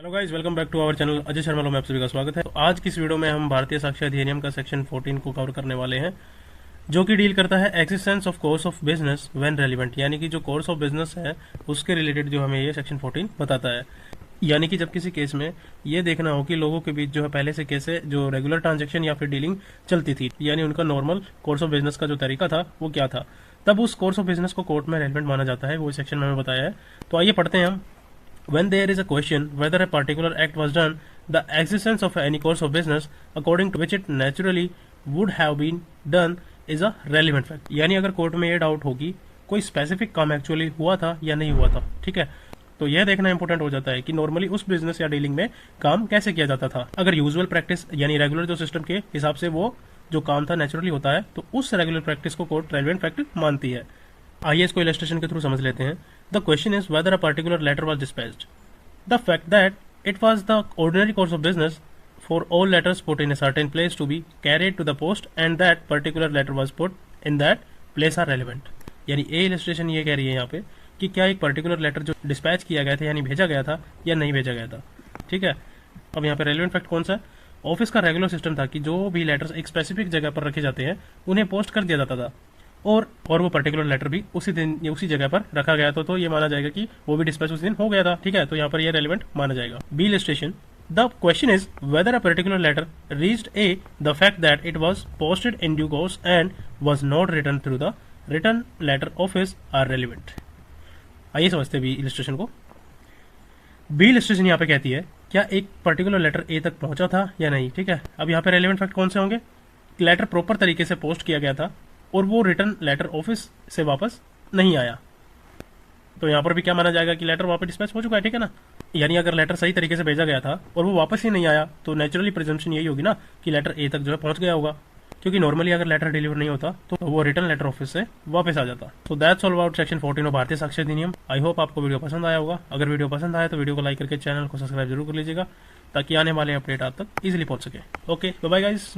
Hello guys, welcome back to our channel. Ajay Sharma में आप सभी का स्वागत है। तो आज की इस वीडियो में हम भारतीय साक्ष्य अधिनियम का सेक्शन 14 को कवर करने वाले हैं, जो कि डील करता है existence of course of business when relevant, यानी कि जो कोर्स ऑफ बिजनेस है उसके रिलेटेड जो हमें ये सेक्शन 14 बताता है। यानी कि जब किसी केस में ये देखना हो कि लोगों के बीच जो है पहले से कैसे जो रेगुलर ट्रांजेक्शन या फिर डीलिंग चलती थी, यानी उनका नॉर्मल कोर्स ऑफ बिजनेस का जो तरीका था वो क्या था, तब उस कोर्स ऑफ बिजनेस को कोर्ट में रेलिवेंट माना जाता है। वो सेक्शन में हमें बताया है। तो आइए पढ़ते हैं हम। When there is a question whether a particular act was done, the existence of any course of business according to which it naturally would have been done is a relevant fact। यानी अगर court में ये doubt होगी कोई specific काम actually हुआ था या नहीं हुआ था, ठीक है, तो यह देखना इंपॉर्टेंट हो जाता है कि नॉर्मली उस बिजनेस या डीलिंग में काम कैसे किया जाता था। अगर यूजुअल प्रैक्टिस यानी रेगुलर जो सिस्टम के हिसाब से वो जो काम था नेचुरली होता है, तो उस रेगुलर प्रैक्टिस को कोर्ट रेलेवेंट फैक्ट मानती है। आइए इसको इलस्ट्रेशन के थ्रू समझ लेते हैं। The question is whether a particular letter was dispatched. The fact that it was the ordinary course of business for all letters put in a certain place to be carried to the post and that particular letter was put in that place are relevant। यानी ए illustration ये कह रही है यहाँ पे कि क्या एक पर्टिकुलर लेटर जो डिस्पैच किया गया था यानी भेजा गया था या नहीं भेजा गया था, ठीक है। अब यहाँ पे रेलेवेंट फैक्ट कौन सा है? ऑफिस का रेगुलर सिस्टम था कि जो भी लेटर्स एक स्पेसिफिक जगह पर रखे जाते हैं उन्हें पोस्ट कर दिया जाता था, और वो पर्टिकुलर लेटर भी उसी दिन या उसी जगह पर रखा गया था, तो ये माना जाएगा कि वो भी डिस्पैच उस दिन हो गया था, ठीक है। तो यहाँ पर ये रेलेवेंट माना जाएगा। B illustration, the question is whether a particular letter reached A the fact that it was posted in due course and was not return through the return letter office are relevant. आइए समझते हैं B illustration को। B illustration यहाँ पे कहती है क्या एक पर्टिकुलर लेटर ए तक पहुंचा था या नहीं, ठीक है। अब यहाँ पे रेलेवेंट फैक्ट कौन से होंगे? लेटर प्रॉपर तरीके से पोस्ट किया गया था और वो रिटर्न लेटर ऑफिस से वापस नहीं आया, तो यहाँ पर भी क्या माना जाएगा कि लेटर वापस डिस्पैच हो चुका है, ठीक है ना। यानी अगर लेटर सही तरीके से भेजा गया था और वो वापस ही नहीं आया, तो नेचुरली प्रिजम्पशन यही होगी ना कि लेटर ए तक जो है पहुंच गया होगा, क्योंकि नॉर्मली अगर लेटर डिलीवर नहीं होता तो वो रिटर्न लेटर ऑफिस से वापस आ जाता। तो that's all about section 14 of भारतीय साक्ष्य अधिनियम। आई होप आपको वीडियो पसंद आया होगा। अगर वीडियो पसंद आया तो वीडियो को लाइक करके चैनल को सब्सक्राइब जरूर कर लीजिएगा, ताकि आने वाले अपडेट आप तक इजिली पहुंच सके। Okay, bye bye guys.